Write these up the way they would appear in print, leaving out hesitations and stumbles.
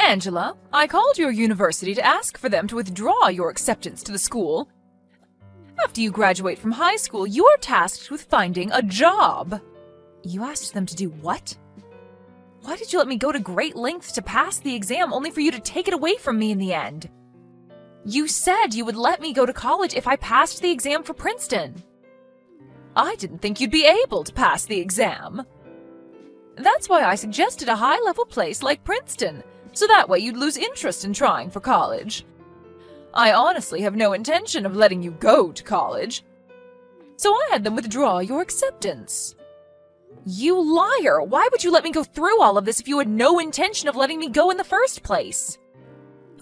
Angela, I called your university to ask for them to withdraw your acceptance to the school. After you graduate from high school, you are tasked with finding a job. You asked them to do what? Why did you let me go to great lengths to pass the exam only for you to take it away from me in the end? You said you would let me go to college if I passed the exam for Princeton. I didn't think you'd be able to pass the exam. That's why I suggested a high-level place like Princeton, so that way you'd lose interest in trying for college. I honestly have no intention of letting you go to college. So I had them withdraw your acceptance. You liar! Why would you let me go through all of this if you had no intention of letting me go in the first place?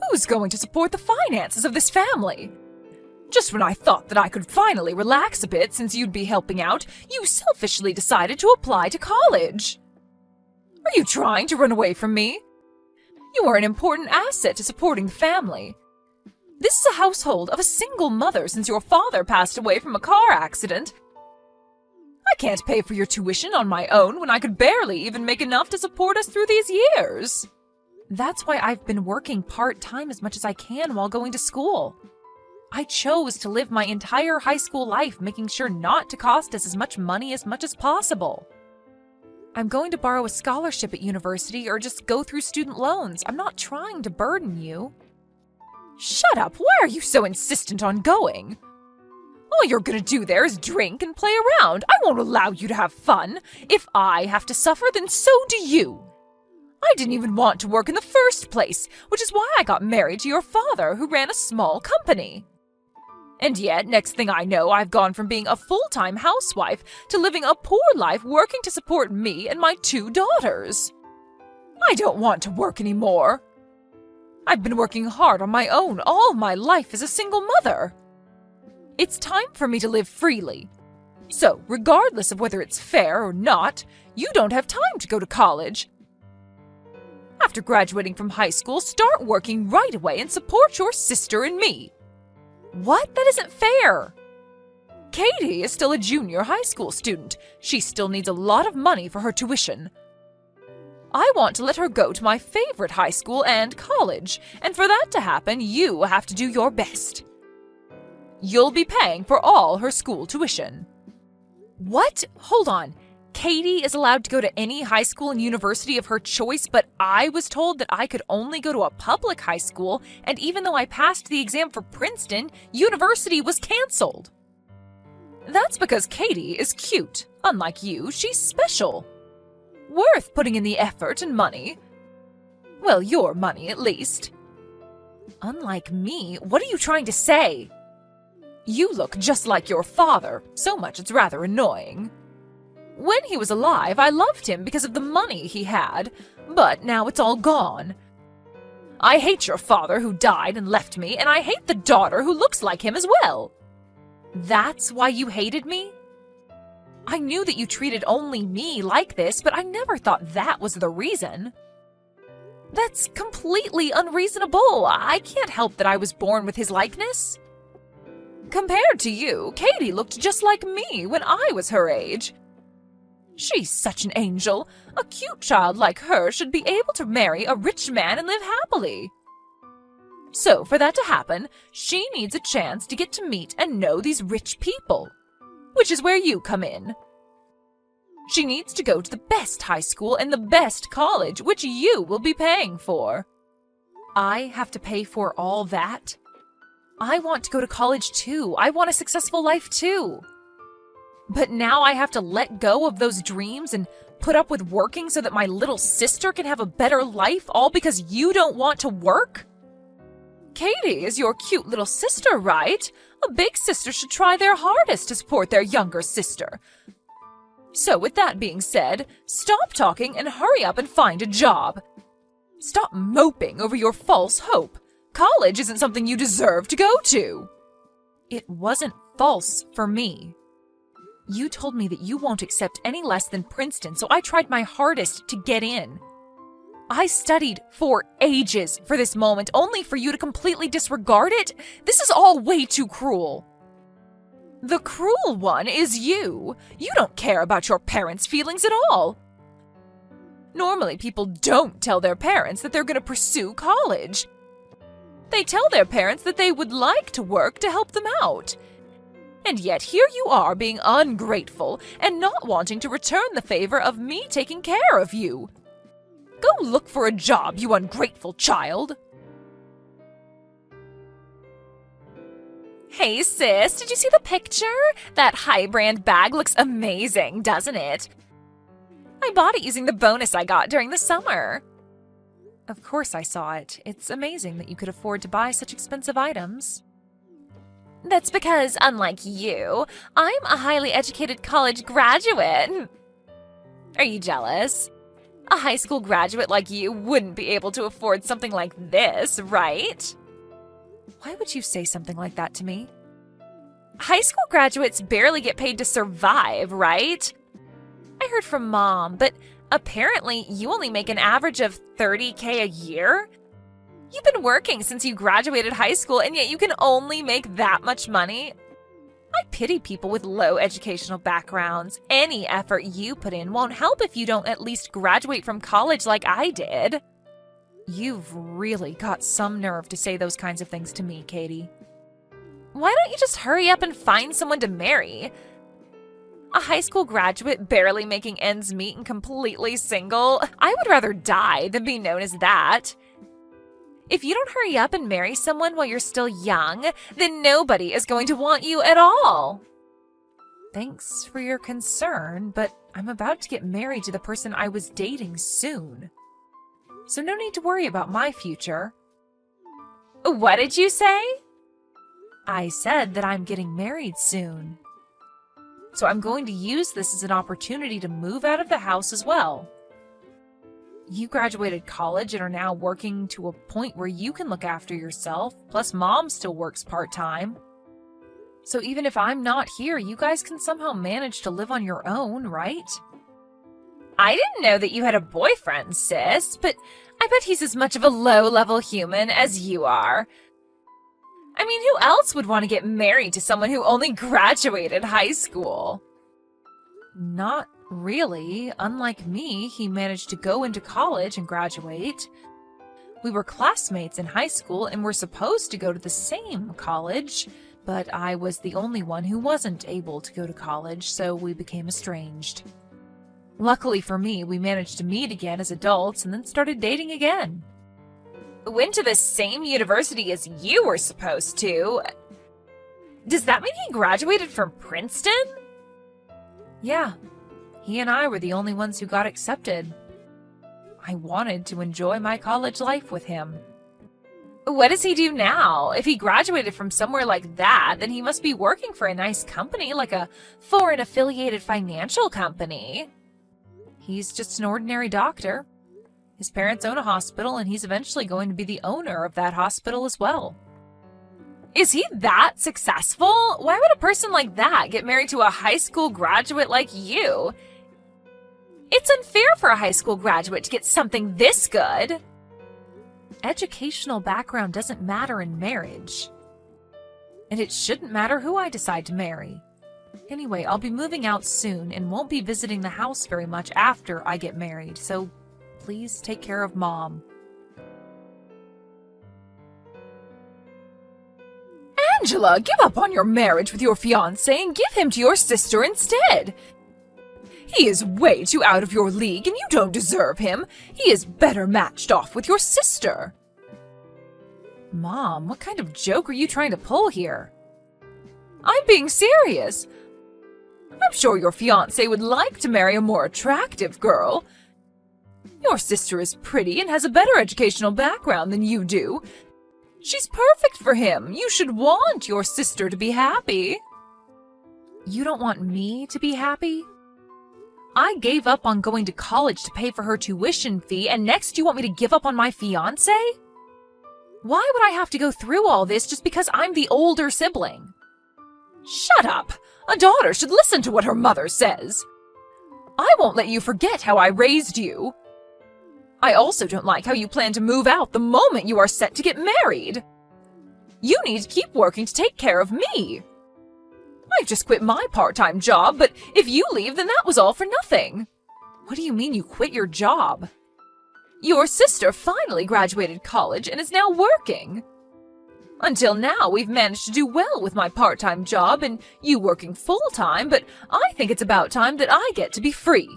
Who's going to support the finances of this family? Just when I thought that I could finally relax a bit since you'd be helping out, you selfishly decided to apply to college. Are you trying to run away from me? You are an important asset to supporting the family. This is a household of a single mother since your father passed away from a car accident. I can't pay for your tuition on my own when I could barely even make enough to support us through these years. That's why I've been working part-time as much as I can while going to school. I chose to live my entire high school life making sure not to cost us as much as possible. I'm going to borrow a scholarship at university or just go through student loans. I'm not trying to burden you. Shut up! Why are you so insistent on going? All you're gonna do there is drink and play around. I won't allow you to have fun. If I have to suffer, then so do you. I didn't even want to work in the first place, which is why I got married to your father, who ran a small company. And yet, next thing I know, I've gone from being a full-time housewife to living a poor life working to support me and my 2 daughters. I don't want to work anymore. I've been working hard on my own all my life as a single mother. It's time for me to live freely. So, regardless of whether it's fair or not, you don't have time to go to college. After graduating from high school, start working right away and support your sister and me. What? That isn't fair. Katie is still a junior high school student. She still needs a lot of money for her tuition. I want to let her go to my favorite high school and college, and for that to happen, you have to do your best. You'll be paying for all her school tuition. What? Hold on. Katie is allowed to go to any high school and university of her choice, but I was told that I could only go to a public high school, and even though I passed the exam for Princeton, university was canceled. That's because Katie is cute. Unlike you, she's special. Worth putting in the effort and money. Well, your money, at least. Unlike me? What are you trying to say? You look just like your father, so much it's rather annoying. When he was alive, I loved him because of the money he had, but now it's all gone. I hate your father who died and left me, and I hate the daughter who looks like him as well. That's why you hated me? I knew that you treated only me like this, but I never thought that was the reason. That's completely unreasonable. I can't help that I was born with his likeness. Compared to you, Katie looked just like me when I was her age. She's such an angel. A cute child like her should be able to marry a rich man and live happily. So, for that to happen, she needs a chance to get to meet and know these rich people, which is where you come in. She needs to go to the best high school and the best college, which you will be paying for. I have to pay for all that? I want to go to college too. I want a successful life too. But now I have to let go of those dreams and put up with working so that my little sister can have a better life, all because you don't want to work? Katie is your cute little sister, right? A big sister should try their hardest to support their younger sister. So with that being said, stop talking and hurry up and find a job. Stop moping over your false hope. College isn't something you deserve to go to. It wasn't false for me. You told me that you won't accept any less than Princeton, so I tried my hardest to get in. I studied for ages for this moment, only for you to completely disregard it? This is all way too cruel. The cruel one is you. You don't care about your parents' feelings at all. Normally, people don't tell their parents that they're going to pursue college. They tell their parents that they would like to work to help them out. And yet here you are being ungrateful and not wanting to return the favor of me taking care of you. Go look for a job, you ungrateful child. Hey sis, did you see the picture? That high-brand bag looks amazing, doesn't it? I bought it using the bonus I got during the summer. Of course I saw it. It's amazing that you could afford to buy such expensive items. That's because, unlike you, I'm a highly educated college graduate. Are you jealous? A high school graduate like you wouldn't be able to afford something like this, right? Why would you say something like that to me? High school graduates barely get paid to survive, right? I heard from Mom, but apparently you only make an average of $30K a year? You've been working since you graduated high school, and yet you can only make that much money? I pity people with low educational backgrounds. Any effort you put in won't help if you don't at least graduate from college like I did. You've really got some nerve to say those kinds of things to me, Katie. Why don't you just hurry up and find someone to marry? A high school graduate barely making ends meet and completely single? I would rather die than be known as that. If you don't hurry up and marry someone while you're still young, then nobody is going to want you at all. Thanks for your concern, but I'm about to get married to the person I was dating soon. So no need to worry about my future. What did you say? I said that I'm getting married soon. So I'm going to use this as an opportunity to move out of the house as well. You graduated college and are now working to a point where you can look after yourself, plus Mom still works part-time. So even if I'm not here, you guys can somehow manage to live on your own, right? I didn't know that you had a boyfriend, sis, but I bet he's as much of a low-level human as you are. I mean, who else would want to get married to someone who only graduated high school? Not really. Unlike me, he managed to go into college and graduate. We were classmates in high school and were supposed to go to the same college, but I was the only one who wasn't able to go to college, so we became estranged. Luckily for me, we managed to meet again as adults and then started dating again. Went to the same university as you were supposed to. Does that mean he graduated from Princeton? Yeah, he and I were the only ones who got accepted. I wanted to enjoy my college life with him. What does he do now? If he graduated from somewhere like that, then he must be working for a nice company, like a foreign-affiliated financial company. He's just an ordinary doctor. His parents own a hospital, and he's eventually going to be the owner of that hospital as well. Is he that successful? Why would a person like that get married to a high school graduate like you? It's unfair for a high school graduate to get something this good. Educational background doesn't matter in marriage. And it shouldn't matter who I decide to marry. Anyway, I'll be moving out soon and won't be visiting the house very much after I get married, so please take care of Mom. Angela, give up on your marriage with your fiancé and give him to your sister instead. He is way too out of your league and you don't deserve him. He is better matched off with your sister. Mom, what kind of joke are you trying to pull here? I'm being serious. I'm sure your fiancé would like to marry a more attractive girl. Your sister is pretty and has a better educational background than you do. She's perfect for him. You should want your sister to be happy. You don't want me to be happy? I gave up on going to college to pay for her tuition fee, and next you want me to give up on my fiancé? Why would I have to go through all this just because I'm the older sibling? Shut up! A daughter should listen to what her mother says. I won't let you forget how I raised you. I also don't like how you plan to move out the moment you are set to get married. You need to keep working to take care of me. I've just quit my part-time job, but if you leave, then that was all for nothing. What do you mean you quit your job? Your sister finally graduated college and is now working. Until now, we've managed to do well with my part-time job and you working full-time, but I think it's about time that I get to be free.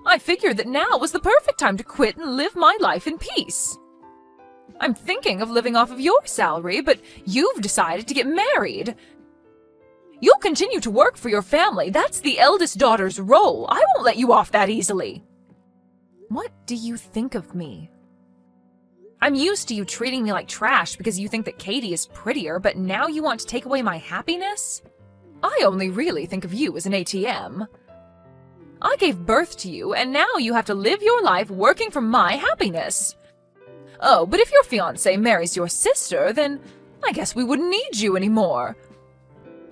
I figured that now was the perfect time to quit and live my life in peace. I'm thinking of living off of your salary, but you've decided to get married. You'll continue to work for your family. That's the eldest daughter's role. I won't let you off that easily. What do you think of me? I'm used to you treating me like trash because you think that Katie is prettier, but now you want to take away my happiness? I only really think of you as an ATM. I gave birth to you, and now you have to live your life working for my happiness. Oh, but if your fiancé marries your sister, then I guess we wouldn't need you anymore.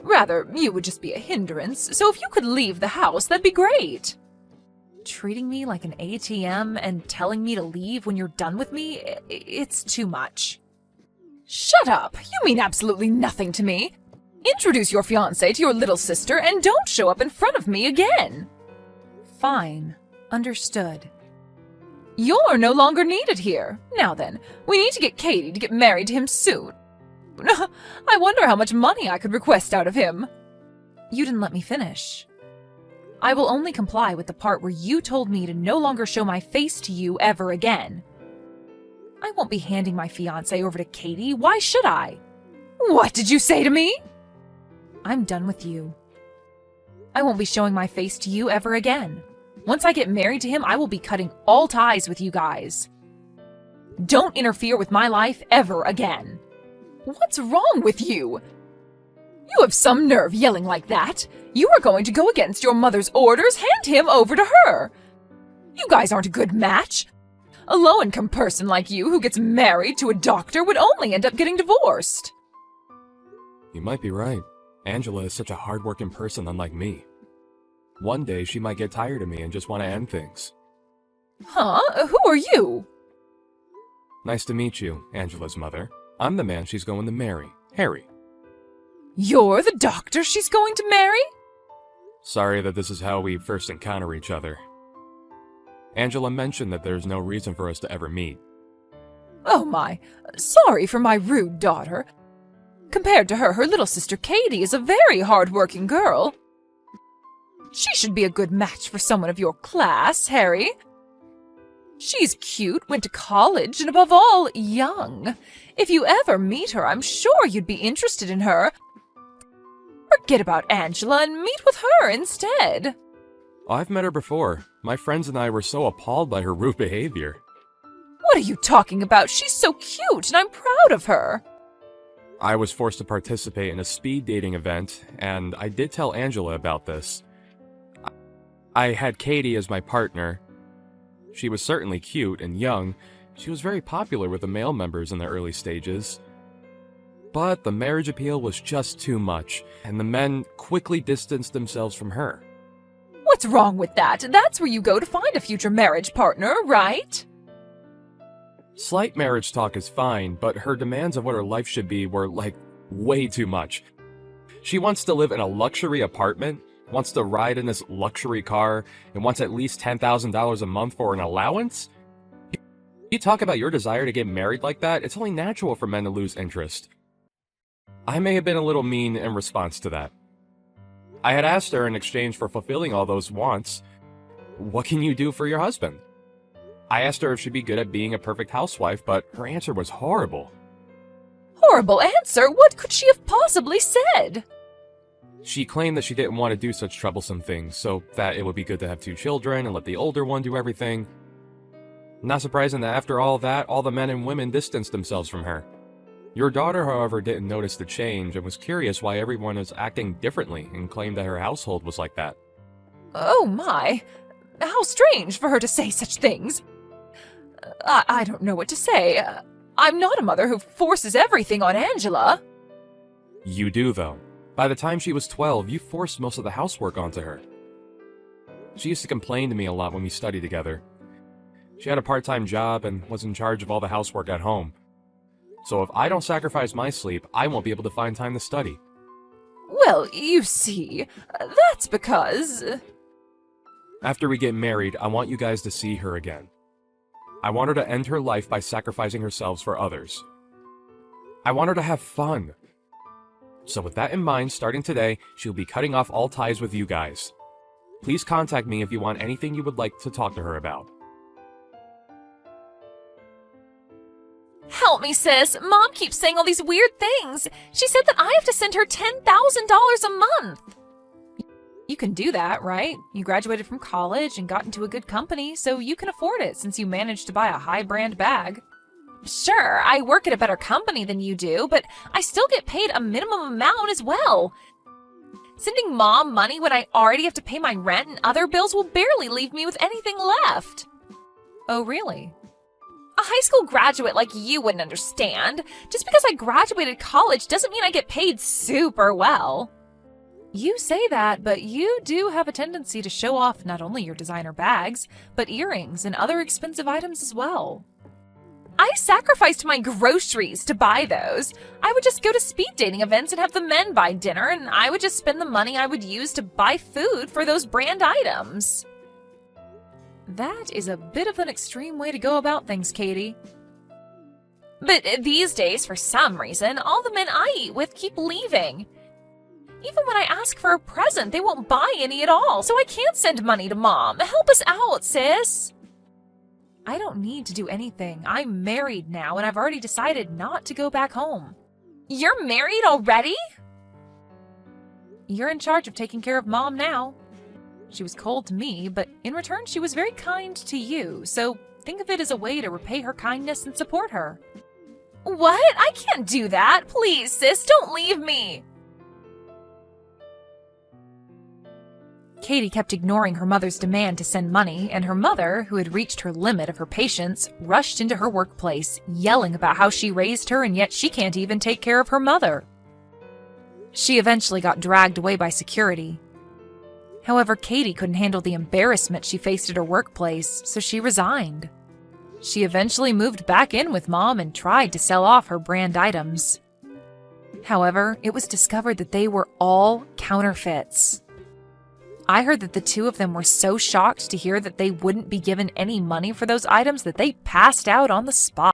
Rather, you would just be a hindrance, so if you could leave the house, that'd be great. Treating me like an ATM and telling me to leave when you're done with me, it's too much. Shut up! You mean absolutely nothing to me. Introduce your fiancé to your little sister and don't show up in front of me again. Fine. Understood. You're no longer needed here. Now then, we need to get Katie to get married to him soon. I wonder how much money I could request out of him. You didn't let me finish. I will only comply with the part where you told me to no longer show my face to you ever again. I won't be handing my fiancé over to Katie. Why should I? What did you say to me? I'm done with you. I won't be showing my face to you ever again. Once I get married to him, I will be cutting all ties with you guys. Don't interfere with my life ever again. What's wrong with you? You have some nerve yelling like that. You are going to go against your mother's orders. Hand him over to her. You guys aren't a good match. A low-income person like you who gets married to a doctor would only end up getting divorced. You might be right. Angela is such a hard-working person unlike me. One day she might get tired of me and just want to end things. Huh? Who are you? Nice to meet you, Angela's mother. I'm the man she's going to marry, Harry. You're the doctor she's going to marry? Sorry that this is how we first encounter each other. Angela mentioned that there's no reason for us to ever meet. Oh my, sorry for my rude daughter. Compared to her, her little sister Katie is a very hard-working girl. She should be a good match for someone of your class, Harry. She's cute, went to college, and above all, young. If you ever meet her, I'm sure you'd be interested in her. Forget about Angela and meet with her instead. I've met her before. My friends and I were so appalled by her rude behavior. What are you talking about? She's so cute, and I'm proud of her. I was forced to participate in a speed dating event, and I did tell Angela about this. I had Katie as my partner. She was certainly cute and young. She was very popular with the male members in the early stages. But the marriage appeal was just too much, and the men quickly distanced themselves from her. What's wrong with that? That's where you go to find a future marriage partner, right? Slight marriage talk is fine, but her demands of what her life should be were, way too much. She wants to live in a luxury apartment, wants to ride in this luxury car, and wants at least $10,000 a month for an allowance? You talk about your desire to get married like that, it's only natural for men to lose interest. I may have been a little mean in response to that. I had asked her in exchange for fulfilling all those wants, what can you do for your husband? I asked her if she'd be good at being a perfect housewife, but her answer was horrible. Horrible answer? What could she have possibly said? She claimed that she didn't want to do such troublesome things, so that it would be good to have 2 children and let the older one do everything. Not surprising that after all that, all the men and women distanced themselves from her. Your daughter, however, didn't notice the change and was curious why everyone was acting differently and claimed that her household was like that. Oh my, how strange for her to say such things. I don't know what to say. I'm not a mother who forces everything on Angela. You do, though. By the time she was 12, you forced most of the housework onto her. She used to complain to me a lot when we studied together. She had a part-time job and was in charge of all the housework at home. So if I don't sacrifice my sleep, I won't be able to find time to study. Well, you see, that's because... After we get married, I want you guys to see her again. I want her to end her life by sacrificing herself for others. I want her to have fun. So with that in mind, starting today, she'll be cutting off all ties with you guys. Please contact me if you want anything you would like to talk to her about. Help me, sis. Mom keeps saying all these weird things. She said that I have to send her $10,000 a month. You can do that, right? You graduated from college and got into a good company, so you can afford it since you managed to buy a high-brand bag. Sure, I work at a better company than you do, but I still get paid a minimum amount as well. Sending Mom money when I already have to pay my rent and other bills will barely leave me with anything left. Oh, really? A high school graduate like you wouldn't understand. Just because I graduated college doesn't mean I get paid super well. You say that, but you do have a tendency to show off not only your designer bags, but earrings and other expensive items as well. I sacrificed my groceries to buy those. I would just go to speed dating events and have the men buy dinner, and I would just spend the money I would use to buy food for those brand items. That is a bit of an extreme way to go about things, Katie. But these days, for some reason, all the men I eat with keep leaving. Even when I ask for a present, they won't buy any at all, so I can't send money to Mom. Help us out, sis. I don't need to do anything. I'm married now, and I've already decided not to go back home. You're married already? You're in charge of taking care of Mom now. She was cold to me, but in return she was very kind to you, so think of it as a way to repay her kindness and support her. What? I can't do that. Please, sis, don't leave me. Katie kept ignoring her mother's demand to send money, and her mother, who had reached her limit of her patience, rushed into her workplace, yelling about how she raised her and yet she can't even take care of her mother. She eventually got dragged away by security. However, Katie couldn't handle the embarrassment she faced at her workplace, so she resigned. She eventually moved back in with Mom and tried to sell off her brand items. However, it was discovered that they were all counterfeits. I heard that the two of them were so shocked to hear that they wouldn't be given any money for those items that they passed out on the spot.